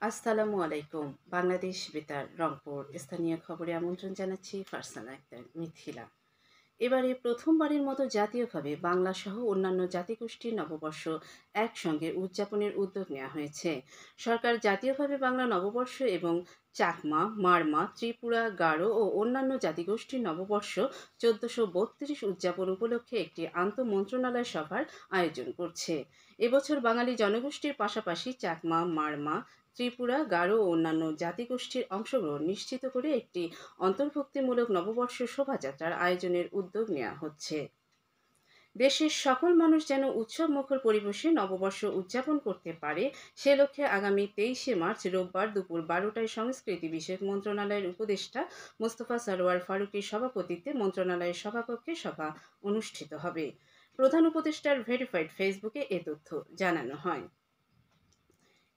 আসসালামু আলাইকুম। বাংলাদেশ বেতার রংপুর স্থানীয় খবরে আমন্ত্রণ জানাচ্ছি ফারসানা আক্তার মিথিলা। এবারে প্রথমবারের মতো জাতীয়ভাবে বাংলাসহ অন্যান্য জাতিগোষ্ঠীর নববর্ষ একসঙ্গে উদযাপনের উদ্যোগ নেওয়া হয়েছে। সরকার জাতীয়ভাবে বাংলা নববর্ষ এবং চাকমা, মারমা, ত্রিপুরা, গারো ও অন্যান্য জাতিগোষ্ঠীর নববর্ষ ১৪৩২ উদযাপন উপলক্ষে একটি আন্তঃমন্ত্রণালয় সভার আয়োজন করছে। এবছর বাঙালি জনগোষ্ঠীর পাশাপাশি চাকমা, মারমা, ত্রিপুরা, গারো ও অন্যান্য জাতিগোষ্ঠীর অংশগ্রহণ নিশ্চিত করে একটি অন্তর্ভুক্তিমূলক নববর্ষ শোভাযাত্রার আয়োজনের উদ্যোগ নেওয়া হচ্ছে। দেশের সকল মানুষ যেন উৎসবমুখর পরিবেশে নববর্ষ উদযাপন করতে পারে সে লক্ষ্যে আগামী ২৩শে মার্চ রোববার দুপুর ১২টায় সংস্কৃতি বিষয়ক মন্ত্রণালয়ের উপদেষ্টা মোস্তফা সরোয়ার ফারুকীর সভাপতিত্বে মন্ত্রণালয়ের সভাকক্ষে সভা অনুষ্ঠিত হবে। প্রধান উপদেষ্টার ভেরিফাইড ফেসবুকে এ তথ্য জানানো হয়।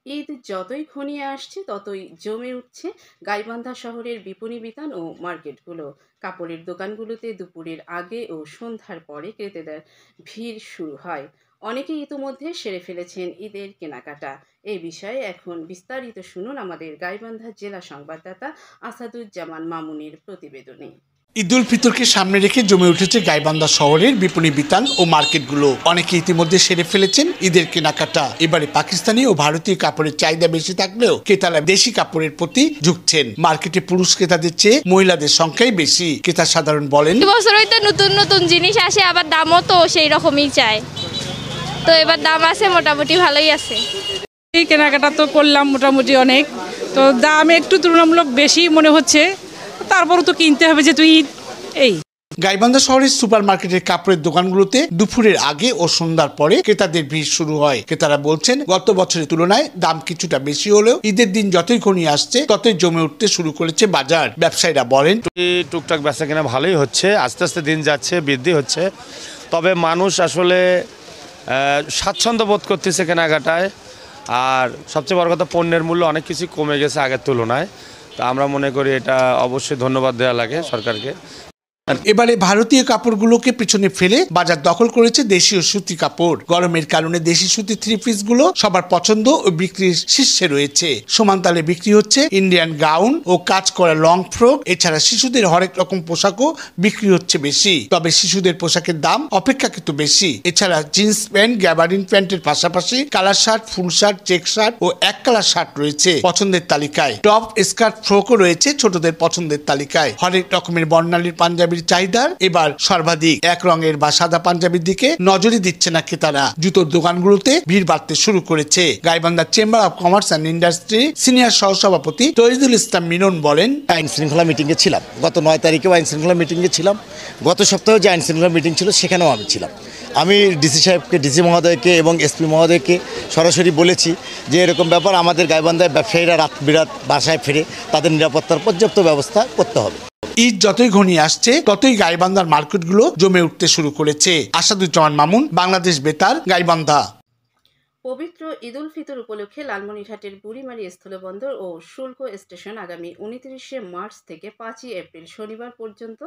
ঈদ যতই ঘনিয়ে আসছে ততই জমে উঠছে গাইবান্ধা শহরের বিপণী বিতান ও মার্কেটগুলো। কাপড়ের দোকানগুলোতে দুপুরের আগে ও সন্ধ্যার পরে ক্রেতাদের ভিড় শুরু হয়। অনেকে ইতোমধ্যে সেরে ফেলেছেন ঈদের কেনাকাটা। এই বিষয়ে এখন বিস্তারিত শুনুন আমাদের গাইবান্ধা জেলা সংবাদদাতা আসাদুজ্জামান মামুনের প্রতিবেদনে। ঈদ উল ফিতরকে সামনে রেখে জমে উঠেছে গাইবান্ধা শহরের বিপণী বিতান ও মার্কেটগুলো। অনেকে ইতিমধ্যে সেরে ফেলেছেন ঈদের কেনাকাটা। এবারে পাকিস্তানি ও ভারতীয় কাপড়ের চাহিদা বেশি থাকলেও ক্রেতারা দেশি কাপড়ের প্রতি ঝুঁকছেন। মার্কেটে পুরুষ ক্রেতাদের চেয়ে মহিলাদের সংখ্যাই বেশি। ক্রেতা সাধারণ বলেন, বছরই তো নতুন নতুন জিনিস আসে, আবার দামও তো সেই রকমই চায়। তো এবার দাম আছে, মোটামুটি ভালোই আছে। এই কেনাকাটা তো করলাম মোটামুটি অনেক, তো দাম একটু তুলনামূলক বেশি মনে হচ্ছে, তারপরও তো কিনতে হবে যে তুই এই। গাইবান্ধা শহরের সুপার মার্কেটের কাপড়ের দোকানগুলোতে দুপুরের আগে ও সন্ধ্যার পরে ক্রেতাদের ভিড় শুরু হয়। ক্রেতারা বলছেন, গত বছরের তুলনায় দাম কিছুটা বেশি হলেও ঈদের দিন যতই ঘনিয়ে আসছে ততই জমে উঠতে শুরু করেছে বাজার। ব্যবসায়ীরা বলেন, টুকটাক বেচা কেনা ভালোই হচ্ছে, আস্তে আস্তে দিন যাচ্ছে, বৃদ্ধি হচ্ছে। তবে মানুষ আসলে স্বাচ্ছন্দ্য বোধ করতেছে কেনাকাটায়। আর সবচেয়ে বড় কথা, পণ্যের মূল্য অনেক কিছু কমে গেছে আগের তুলনায়। তা আমরা মনে করি এটা অবশ্যই ধন্যবাদ দেওয়া লাগে সরকারকে। এবারে ভারতীয় কাপড়গুলোকে পিছনে ফেলে বাজার দখল করেছে দেশীয় সুতি কাপড়। গরমের কারণে দেশি সুতি থ্রি পিস গুলো সবার পছন্দ ও বিক্রির শীর্ষে রয়েছে। সমানতালে বিক্রি হচ্ছে ইন্ডিয়ান গাউন ও কাজ করা লং ফ্রক। এছাড়া শিশুদের হরেক রকম পোশাকও বিক্রি হচ্ছে বেশি। তবে শিশুদের পোশাকের দাম অপেক্ষাকৃত বেশি। এছাড়া জিন্স প্যান্ট, গ্যাবারিন প্যান্টের পাশাপাশি colour shirt, full shirt, check shirt ও এক কালার শার্ট রয়েছে পছন্দের তালিকায়। টপ, স্কার্ট, ফ্রকও রয়েছে ছোটদের পছন্দের তালিকায়। হরেক রকমের বর্ণালীর পাঞ্জাবির চাহিদার এবার সর্বাধিক। এক রঙের বা সাদা পাঞ্জাবির দিকে নজরই দিচ্ছে না ক্রেতারা। জুতোর দোকানগুলোতে ভিড় বাড়তে শুরু করেছে। Gaibandha chamber of commerce and industry senior সহসভাপতি তরিদুল ইসলাম মিনন বলেন, আইন শৃঙ্খলা মিটিংয়ে ছিলাম, গত 9 তারিখেও আইন শৃঙ্খলা মিটিংয়ে ছিলাম। গত সপ্তাহেও যে আইন শৃঙ্খলা মিটিং ছিল সেখানেও আমি ছিলাম। আমি ডিসি সাহেবকে, ডিসি মহোদয়কে এবং এসপি মহোদয়কে সরাসরি বলেছি যে এরকম ব্যাপার, আমাদের গাইবান্ধায় ব্যবসায়ীরা রাত বিরাত বাসায় ফিরে তাদের নিরাপত্তার পর্যাপ্ত ব্যবস্থা করতে হবে। ঈদ যতই ঘনিয়ে আসছে ততই গাইবান্ধার মার্কেটগুলো জমে উঠতে শুরু করেছে। আসাদুজ্জামান মামুন, বাংলাদেশ বেতার, গাইবান্ধা। পবিত্র ঈদ উল ফিতর উপলক্ষে লালমনিরহাটের বুড়িমারি স্থলবন্দর ও শুল্ক স্টেশন আগামী 29শে মার্চ থেকে 5ই এপ্রিল শনিবার পর্যন্ত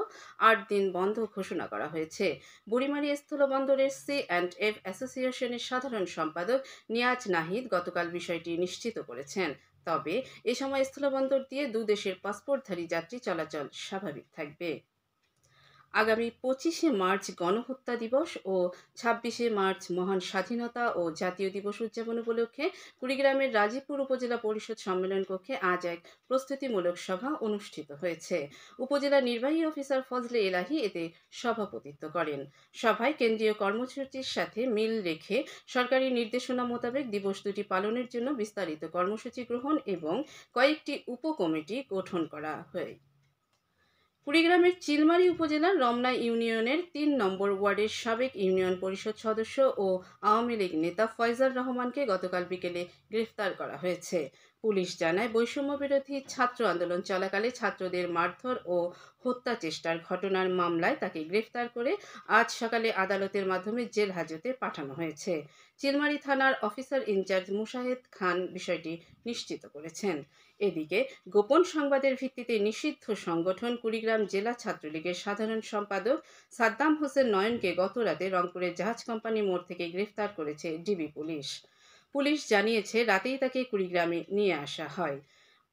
8 দিন বন্ধ ঘোষণা করা হয়েছে। বুড়িমারি স্থলবন্দরের C&F অ্যাসোসিয়েশনের সাধারণ সম্পাদক নিয়াজ নাহিদ গতকাল বিষয়টি নিশ্চিত করেছেন। তবে এ সময় স্থলবন্দর দিয়ে দুদেশের পাসপোর্টধারী যাত্রী চলাচল স্বাভাবিক থাকবে। আগামী 25শে মার্চ গণহত্যা দিবস ও 26শে মার্চ মহান স্বাধীনতা ও জাতীয় দিবস উদযাপন উপলক্ষে কুড়িগ্রামের রাজীবপুর উপজেলা পরিষদ সম্মেলন কক্ষে আজ এক প্রস্তুতিমূলক সভা অনুষ্ঠিত হয়েছে। উপজেলা নির্বাহী অফিসার ফজলে এলাহি এতে সভাপতিত্ব করেন। সভায় কেন্দ্রীয় কর্মসূচির সাথে মিল রেখে সরকারি নির্দেশনা মোতাবেক দিবস দুটি পালনের জন্য বিস্তারিত কর্মসূচি গ্রহণ এবং কয়েকটি উপকমিটি গঠন করা হয়। কুড়িগ্রামের চিলমারী উপজেলার রমনা ইউনিয়নের 3 নম্বর ওয়ার্ডের সাবেক ইউনিয়ন পরিষদ সদস্য ও আওয়ামী লীগ নেতা ফয়জার রহমানকে গতকাল বিকেলে গ্রেফতার করা হয়েছে। পুলিশ জানায়, বৈষম্য বিরোধী ছাত্র আন্দোলন চলাকালে ছাত্রদের মারধর ও হত্যা চেষ্টার ঘটনার মামলায় তাকে গ্রেফতার করে আজ সকালে আদালতের মাধ্যমে জেল হাজতে পাঠানো হয়েছে। চিলমারী থানার অফিসার ইনচার্জ মুশাহেদ খান বিষয়টি নিশ্চিত করেছেন। এদিকে গোপন সংবাদের ভিত্তিতে নিষিদ্ধ সংগঠন কুড়িগ্রাম জেলা ছাত্রলীগের সাধারণ সম্পাদক সাদ্দাম হোসেন নয়নকে গতরাতে রংপুরের জাহাজ কোম্পানি মোড় থেকে গ্রেফতার করেছে ডিবি পুলিশ। পুলিশ জানিয়েছে রাতেই তাকে কুড়িগ্রামে নিয়ে আসা হয়।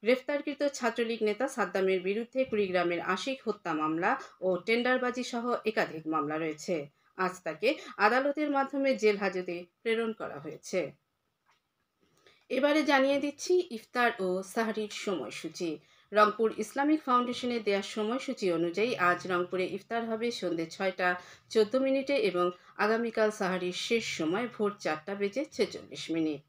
গ্রেফতারকৃত ছাত্রলীগ নেতা সাদ্দামের বিরুদ্ধে কুড়িগ্রামের আশিক হত্যা মামলা ও টেন্ডারবাজি সহ একাধিক মামলা রয়েছে। আজ তাকে আদালতের মাধ্যমে জেল হাজতে প্রেরণ করা হয়েছে। এবারে জানিয়ে দিচ্ছি ইফতার ও সাহরির সময়সূচি। রংপুর ইসলামিক ফাউন্ডেশনে দেওয়া সময়সূচি অনুযায়ী আজ রংপুরে ইফতার হবে সন্ধ্যে 6টা 14 এবং আগামীকাল সাহরির শেষ সময় ভোর 4টা বেজে 46।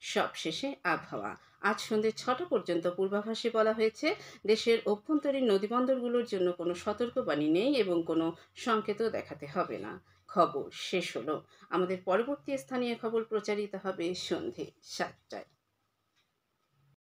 সবশেষে আবহাওয়া। আজ সন্ধ্যে 6টা পর্যন্ত পূর্বাভাসে বলা হয়েছে দেশের অভ্যন্তরীণ নদীবন্দরগুলোর জন্য কোনো সতর্কবাণী নেই এবং কোনো সংকেতও দেখাতে হবে না। খবর শেষ হলো। আমাদের পরবর্তী স্থানীয় খবর প্রচারিত হবে সন্ধ্যে 7টায়।